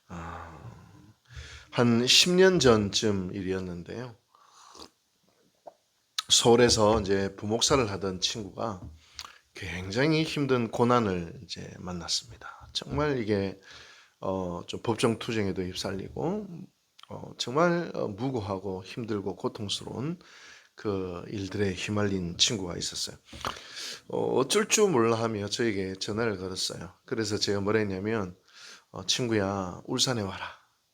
아, 한 10년 전쯤 일이었는데요. 서울에서 이제 부목사를 하던 친구가 굉장히 힘든 고난을 이제 만났습니다. 정말 이게 좀 법정 투쟁에도 휩쓸리고 정말 무고하고 힘들고 고통스러운 그 일들에 휘말린 친구가 있었어요. 어쩔 줄 몰라 하며 저에게 전화를 걸었어요. 그래서 제가 뭐라 했냐면 친구야, 울산에 와라.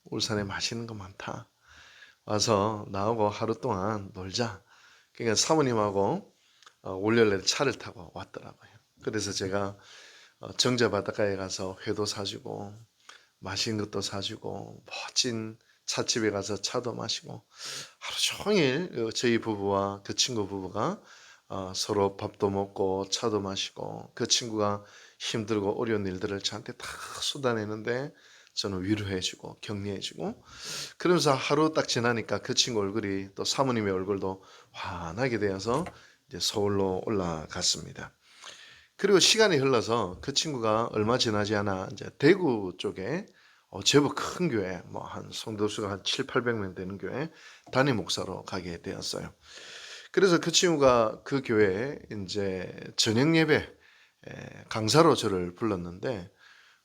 울산에 맛있는 거 많다. 와서 나하고 하루 동안 놀자. 그러니까 사모님하고 월요일에 차를 타고 왔더라고요. 그래서 제가 정자 바닷가에 가서 회도 사주고 맛있는 것도 사주고 멋진 찻집에 가서 차도 마시고 하루 종일 저희 부부와 그 친구 부부가 서로 밥도 먹고 차도 마시고 그 친구가 힘들고 어려운 일들을 저한테 다 쏟아내는데 저는 위로해주고 격려해주고 그러면서 하루 딱 지나니까 그 친구 얼굴이 또 사모님의 얼굴도 환하게 되어서 이제 서울로 올라갔습니다. 그리고 시간이 흘러서 그 친구가 얼마 지나지 않아 이제 대구 쪽에 제법 큰 교회, 뭐 한 성도수가 한 7, 800명 되는 교회 담임 목사로 가게 되었어요. 그래서 그 친구가 그 교회에 이제 저녁 예배 강사로 저를 불렀는데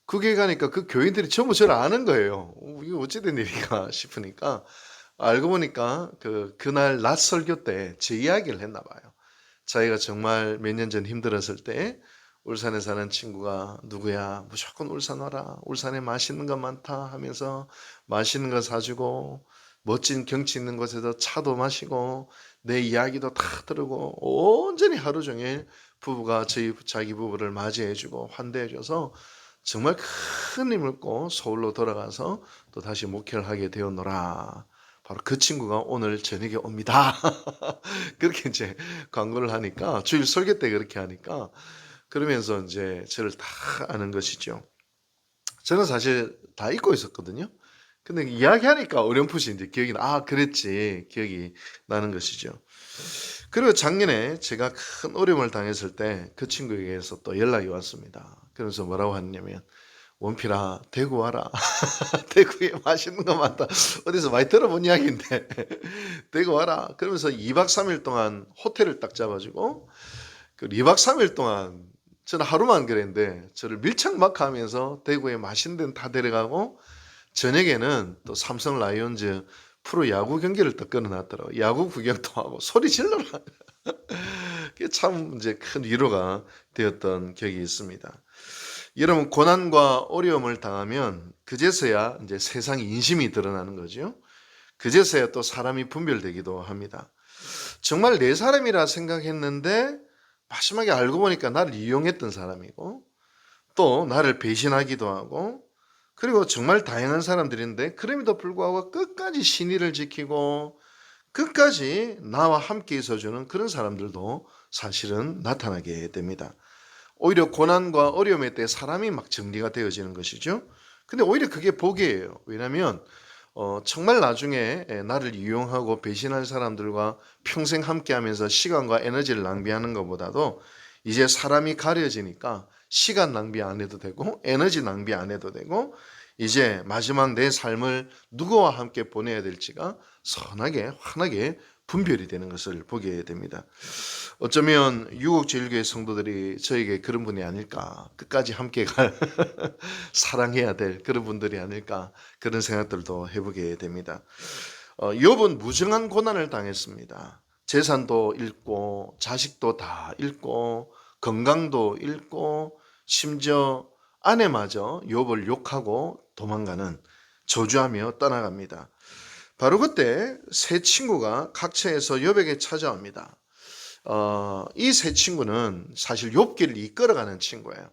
그게 가니까 그 교인들이 전부 저를 아는 거예요. 이게 어찌된 일인가 싶으니까 알고 보니까 그날 낮 설교 때 제 이야기를 했나 봐요. 자기가 정말 몇 년 전 힘들었을 때 울산에 사는 친구가 누구야 무조건 울산 와라 울산에 맛있는 거 많다 하면서 맛있는 거 사주고 멋진 경치 있는 곳에서 차도 마시고 내 이야기도 다 들으고 온전히 하루 종일 부부가 자기 부부를 맞이해주고 환대해줘서 정말 큰 힘을 꿔 서울로 돌아가서 또 다시 목회를 하게 되었노라. 바로 그 친구가 오늘 저녁에 옵니다. 그렇게 이제 광고를 하니까 주일 설교 때 그렇게 하니까 그러면서 이제 저를 다 아는 것이죠. 저는 사실 다 잊고 있었거든요. 근데 이야기하니까 어렴풋이 이제 그랬지 기억이 나는 것이죠. 그리고 작년에 제가 큰 어려움을 당했을 때 그 친구에게서 또 연락이 왔습니다. 그래서 뭐라고 하냐면 원필아 대구 와라. 대구에 맛있는 거 많다. 어디서 많이 들어본 이야기인데 대구 와라. 그러면서 2박 3일 동안 호텔을 딱 잡아주고 그 2박 3일 동안 저는 하루만 그랬는데 저를 밀착막하면서 대구에 맛있는 데는 다 데려가고 저녁에는 또 삼성 라이온즈 프로 야구 경기를 또 끊어놨더라고요. 야구 구경도 하고 소리 질러라. 그게 참 이제 큰 위로가 되었던 기억이 있습니다. 여러분 고난과 어려움을 당하면 그제서야 이제 세상 인심이 드러나는 거죠. 그제서야 또 사람이 분별되기도 합니다. 정말 내 사람이라 생각했는데 마지막에 알고 보니까 나를 이용했던 사람이고 또 나를 배신하기도 하고 그리고 정말 다양한 사람들인데 그럼에도 불구하고 끝까지 신의를 지키고 끝까지 나와 함께 있어주는 그런 사람들도 사실은 나타나게 됩니다. 오히려 고난과 어려움의 때 사람이 막 정리가 되어지는 것이죠. 근데 오히려 그게 복이에요. 왜냐하면 정말 나중에 나를 이용하고 배신할 사람들과 평생 함께하면서 시간과 에너지를 낭비하는 것보다도 이제 사람이 가려지니까 시간 낭비 안 해도 되고 에너지 낭비 안 해도 되고 이제 마지막 내 삶을 누구와 함께 보내야 될지가 선하게 환하게 분별이 되는 것을 보게 됩니다. 어쩌면 유곡제일교회 성도들이 저에게 그런 분이 아닐까 끝까지 함께 갈 사랑해야 될 그런 분들이 아닐까 그런 생각들도 해보게 됩니다. 욥은 무정한 고난을 당했습니다. 재산도 잃고 자식도 다 잃고 건강도 잃고 심지어 아내마저 욥을 욕하고 도망가는 저주하며 떠나갑니다. 바로 그때 세 친구가 각처에서 욥에게 찾아옵니다. 이 세 친구는 사실 욥기를 이끌어가는 친구예요.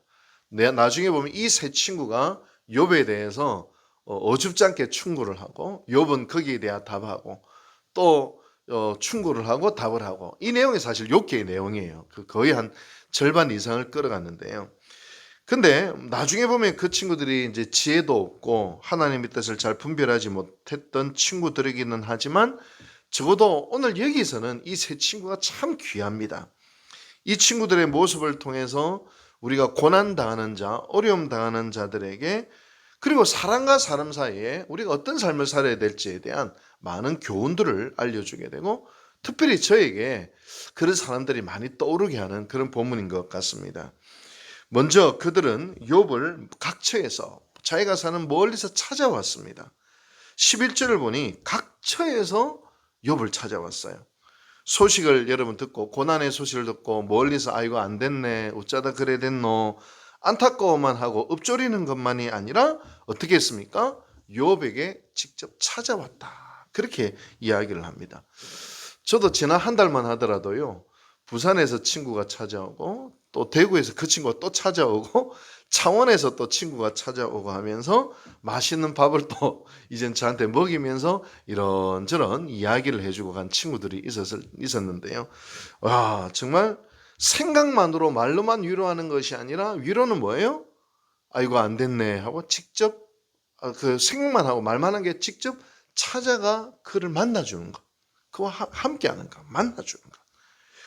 나중에 보면 이 세 친구가 욥에 대해서 어줍지 않게 충고를 하고 욥은 거기에 대한 답하고 또 충고를 하고 답을 하고 이 내용이 사실 욥기의 내용이에요. 거의 한 절반 이상을 끌어갔는데요. 근데 나중에 보면 그 친구들이 이제 지혜도 없고 하나님의 뜻을 잘 분별하지 못했던 친구들이기는 하지만 적어도 오늘 여기서는 이 세 친구가 참 귀합니다. 이 친구들의 모습을 통해서 우리가 고난 당하는 자, 어려움 당하는 자들에게 그리고 사람과 사람 사이에 우리가 어떤 삶을 살아야 될지에 대한 많은 교훈들을 알려주게 되고, 특별히 저에게 그런 사람들이 많이 떠오르게 하는 그런 본문인 것 같습니다. 먼저 그들은 욥을 각처에서, 자기가 사는 멀리서 찾아왔습니다. 11절을 보니 각처에서 욥을 찾아왔어요. 소식을 여러분 듣고, 고난의 소식을 듣고 멀리서 아이고 안 됐네, 어쩌다 그래 됐노, 안타까워만 하고 읊조리는 것만이 아니라 어떻게 했습니까? 욥에게 직접 찾아왔다, 그렇게 이야기를 합니다. 저도 지난 한 달만 하더라도요, 부산에서 친구가 찾아오고, 또 대구에서 그 친구가 또 찾아오고, 창원에서 또 친구가 찾아오고 하면서 맛있는 밥을 또 이젠 저한테 먹이면서 이런저런 이야기를 해주고 간 친구들이 있었는데요. 와, 정말 생각만으로, 말로만 위로하는 것이 아니라, 위로는 뭐예요? 아이고 안 됐네 하고 직접, 그 생각만 하고 말만 한 게 직접 찾아가 그를 만나주는 것, 그와 함께하는 것, 만나주는 것,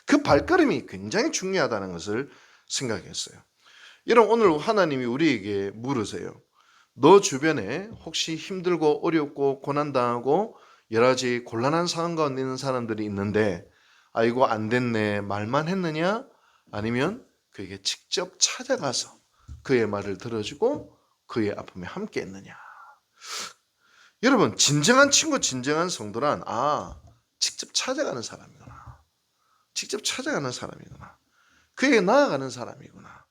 그 발걸음이 굉장히 중요하다는 것을 생각했어요. 여러분, 오늘 하나님이 우리에게 물으세요. 너 주변에 혹시 힘들고 어렵고 고난당하고 여러 가지 곤란한 상황 가운데 있는 사람들이 있는데 아이고 안 됐네 말만 했느냐, 아니면 그에게 직접 찾아가서 그의 말을 들어주고 그의 아픔에 함께 했느냐. 여러분, 진정한 친구, 진정한 성도란 직접 찾아가는 사람이구나, 직접 찾아가는 사람이구나, 그에게 나아가는 사람이구나.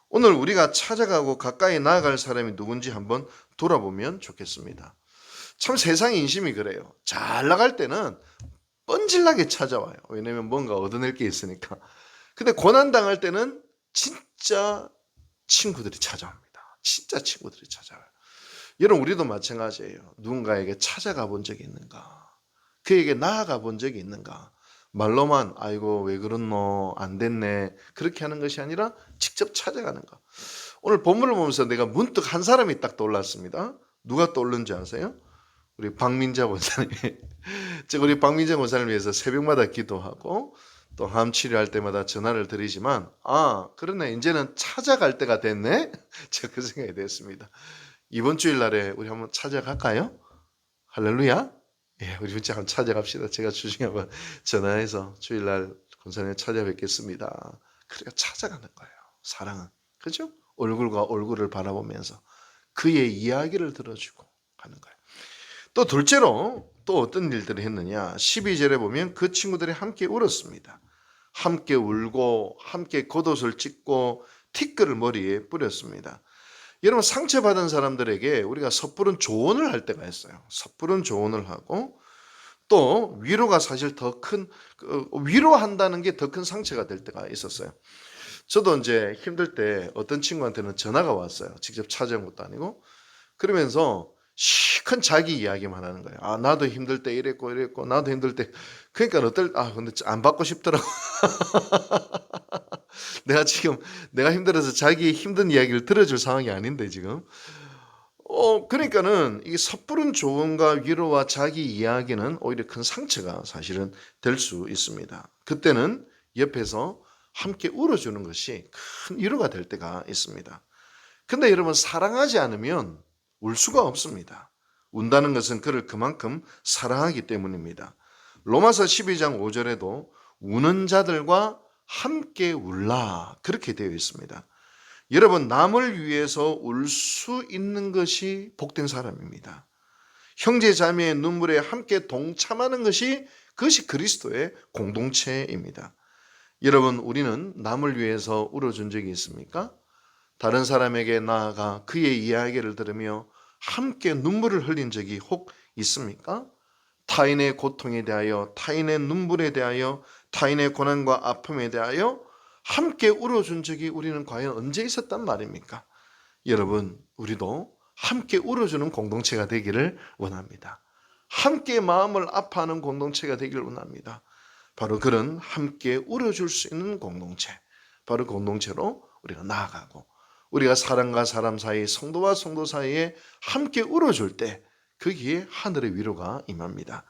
오늘 우리가 찾아가고 가까이 나아갈 사람이 누군지 한번 돌아보면 좋겠습니다. 참 세상의 인심이 그래요. 잘 나갈 때는 뻔질나게 찾아와요. 왜냐면 뭔가 얻어낼 게 있으니까. 근데 고난당할 때는 진짜 친구들이 찾아옵니다. 진짜 친구들이 찾아와요. 여러분, 우리도 마찬가지예요. 누군가에게 찾아가 본 적이 있는가? 그에게 나아가 본 적이 있는가? 말로만 아이고 왜 그렇노, 안 됐네, 그렇게 하는 것이 아니라 직접 찾아가는 것. 오늘 본문을 보면서 내가 문득 한 사람이 딱 떠올랐습니다. 누가 떠오른지 아세요? 우리 박민자 권사님. 제가 우리 박민자 권사님을 위해서 새벽마다 기도하고 또 암 치료할 때마다 전화를 드리지만, 그러네, 이제는 찾아갈 때가 됐네. 제가 그 생각이 됐습니다. 이번 주일날에 우리 한번 찾아갈까요? 할렐루야. 예, 우리 진짜 한번 찾아갑시다. 제가 주중에 한번 전화해서 주일날 권사님 찾아뵙겠습니다. 그러니까 찾아가는 거예요, 사랑은. 그죠? 얼굴과 얼굴을 바라보면서 그의 이야기를 들어주고 하는 거예요. 또 둘째로 또 어떤 일들을 했느냐, 12절에 보면 그 친구들이 함께 울었습니다. 함께 울고 함께 겉옷을 찢고 티끌을 머리에 뿌렸습니다. 여러분, 상처받은 사람들에게 우리가 섣부른 조언을 할 때가 있어요. 섣부른 조언을 하고, 또 위로가 사실 더 큰, 위로한다는 게 더 큰 상처가 될 때가 있었어요. 저도 이제 힘들 때 어떤 친구한테는 전화가 왔어요. 직접 찾아온 것도 아니고. 그러면서 시큰 자기 이야기만 하는 거예요. 나도 힘들 때 이랬고 이랬고, 나도 힘들 때. 그러니까 근데 안 받고 싶더라고. 내가 힘들어서 자기 힘든 이야기를 들어줄 상황이 아닌데 지금. 그러니까는 이게 섣부른 조언과 위로와 자기 이야기는 오히려 큰 상처가 사실은 될 수 있습니다. 그때는 옆에서 함께 울어주는 것이 큰 위로가 될 때가 있습니다. 근데 여러분, 사랑하지 않으면 울 수가 없습니다. 운다는 것은 그를 그만큼 사랑하기 때문입니다. 로마서 12장 5절에도 우는 자들과 함께 울라, 그렇게 되어 있습니다. 여러분, 남을 위해서 울 수 있는 것이 복된 사람입니다. 형제 자매의 눈물에 함께 동참하는 그것이 그리스도의 공동체입니다. 여러분, 우리는 남을 위해서 울어준 적이 있습니까? 다른 사람에게 나아가 그의 이야기를 들으며 함께 눈물을 흘린 적이 혹 있습니까? 타인의 고통에 대하여, 타인의 눈물에 대하여, 타인의 고난과 아픔에 대하여 함께 울어준 적이 우리는 과연 언제 있었단 말입니까? 여러분, 우리도 함께 울어주는 공동체가 되기를 원합니다. 함께 마음을 아파하는 공동체가 되기를 원합니다. 바로 그런 함께 울어줄 수 있는 공동체, 바로 공동체로 우리가 나아가고, 우리가 사람과 사람 사이, 성도와 성도 사이에 함께 울어줄 때 거기에 하늘의 위로가 임합니다.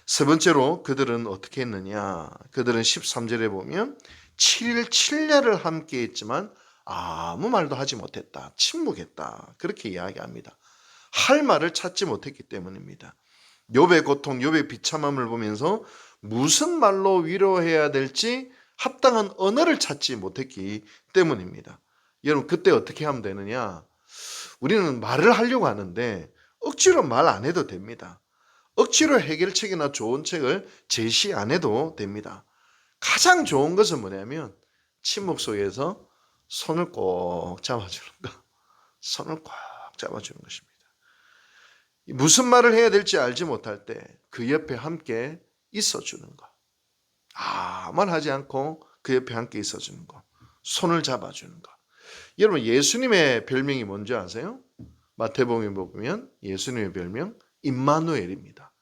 세 번째로 그들은 어떻게 했느냐, 그들은 13절에 보면 7일 7야를 함께 했지만 아무 말도 하지 못했다. 침묵했다. 그렇게 이야기합니다. 할 말을 찾지 못했기 때문입니다. 욥의 고통, 욥의 비참함을 보면서 무슨 말로 위로해야 될지 합당한 언어를 찾지 못했기 때문입니다. 여러분, 그때 어떻게 하면 되느냐? 우리는 말을 하려고 하는데 억지로 말 안 해도 됩니다. 억지로 해결책이나 좋은 책을 제시 안 해도 됩니다. 가장 좋은 것은 뭐냐면 침묵 속에서 손을 꼭 잡아주는 것. 손을 꼭 잡아주는 것입니다. 무슨 말을 해야 될지 알지 못할 때 그 옆에 함께 있어주는 것. 아무 말 하지 않고 그 옆에 함께 있어주는 것. 손을 잡아주는 것. 여러분, 예수님의 별명이 뭔지 아세요? 마태복음에 보면 예수님의 별명 임마누엘입니다.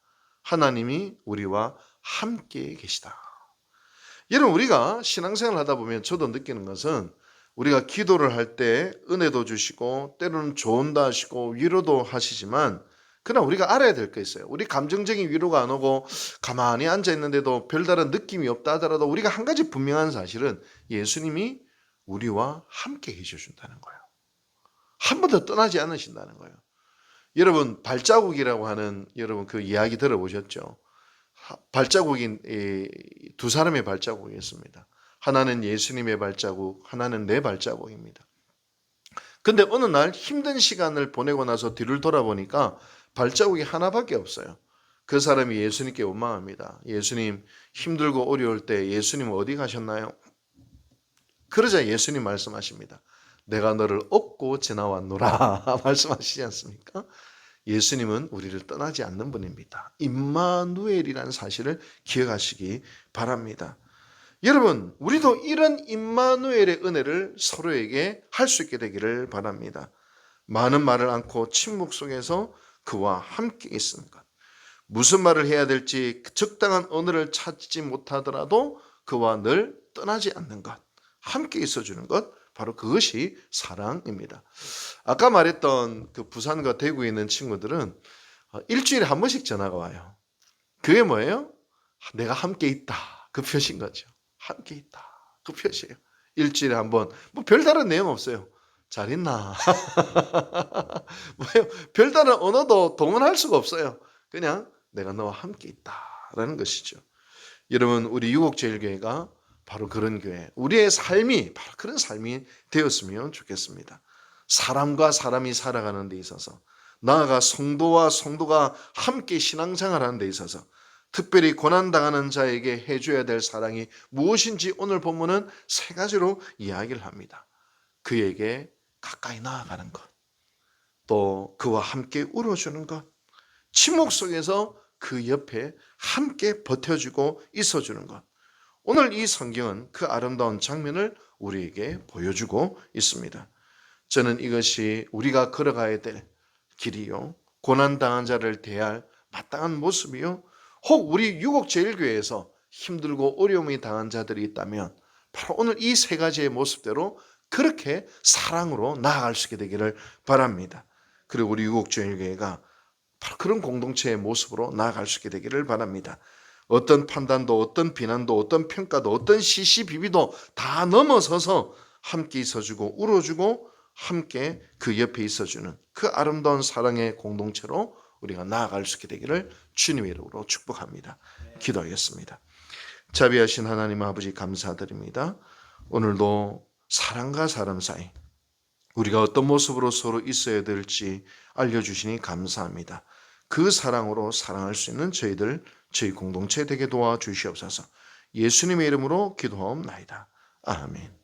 하나님이 우리와 함께 계시다. 여러분, 우리가 신앙생활을 하다 보면 저도 느끼는 것은 우리가 기도를 할 때 은혜도 주시고 때로는 조언도 하시고 위로도 하시지만, 그러나 우리가 알아야 될 게 있어요. 우리 감정적인 위로가 안 오고 가만히 앉아 있는데도 별다른 느낌이 없다 하더라도 우리가 한 가지 분명한 사실은 예수님이 우리와 함께 계셔준다는 거예요. 한 번도 떠나지 않으신다는 거예요. 여러분, 발자국이라고 하는, 여러분 그 이야기 들어보셨죠? 발자국이 두 사람의 발자국이 있습니다. 하나는 예수님의 발자국, 하나는 내 발자국입니다. 근데 어느 날 힘든 시간을 보내고 나서 뒤를 돌아보니까 발자국이 하나밖에 없어요. 그 사람이 예수님께 원망합니다. 예수님, 힘들고 어려울 때 예수님 어디 가셨나요? 그러자 예수님 말씀하십니다. 내가 너를 업고 지나왔노라 말씀하시지 않습니까? 예수님은 우리를 떠나지 않는 분입니다. 임마누엘이라는 사실을 기억하시기 바랍니다. 여러분, 우리도 이런 임마누엘의 은혜를 서로에게 할 수 있게 되기를 바랍니다. 많은 말을 않고 침묵 속에서 그와 함께 있는 것. 무슨 말을 해야 될지 적당한 언어를 찾지 못하더라도 그와 늘 떠나지 않는 것. 함께 있어주는 것. 바로 그것이 사랑입니다. 아까 말했던 그 부산과 대구에 있는 친구들은 일주일에 한 번씩 전화가 와요. 그게 뭐예요? 내가 함께 있다. 그 표시인 거죠. 함께 있다. 그 표시예요. 일주일에 한 번. 뭐 별다른 내용 없어요. 잘 있나? 뭐예요? 별다른 언어도 동원할 수가 없어요. 그냥 내가 너와 함께 있다라는 것이죠. 여러분, 우리 유곡제일교회가 바로 그런 교회, 우리의 삶이 바로 그런 삶이 되었으면 좋겠습니다. 사람과 사람이 살아가는 데 있어서, 나아가 성도와 성도가 함께 신앙생활하는 데 있어서 특별히 고난당하는 자에게 해줘야 될 사랑이 무엇인지 오늘 본문은 세 가지로 이야기를 합니다. 그에게 가까이 나아가는 것, 또 그와 함께 울어주는 것, 침묵 속에서 그 옆에 함께 버텨주고 있어주는 것. 오늘 이 성경은 그 아름다운 장면을 우리에게 보여주고 있습니다. 저는 이것이 우리가 걸어가야 될 길이요, 고난당한 자를 대할 마땅한 모습이요, 혹 우리 유곡제일교회에서 힘들고 어려움이 당한 자들이 있다면 바로 오늘 이 세 가지의 모습대로 그렇게 사랑으로 나아갈 수 있게 되기를 바랍니다. 그리고 우리 유곡제일교회가 바로 그런 공동체의 모습으로 나아갈 수 있게 되기를 바랍니다. 어떤 판단도, 어떤 비난도, 어떤 평가도, 어떤 시시비비도 다 넘어서서 함께 있어주고 울어주고 함께 그 옆에 있어주는 그 아름다운 사랑의 공동체로 우리가 나아갈 수 있게 되기를 주님의 이름으로 축복합니다. 기도하겠습니다. 자비하신 하나님 아버지, 감사드립니다. 오늘도 사람과 사람 사이 우리가 어떤 모습으로 서로 있어야 될지 알려주시니 감사합니다. 그 사랑으로 사랑할 수 있는 저희 공동체 되게 도와주시옵소서. 예수님의 이름으로 기도하옵나이다. 아멘.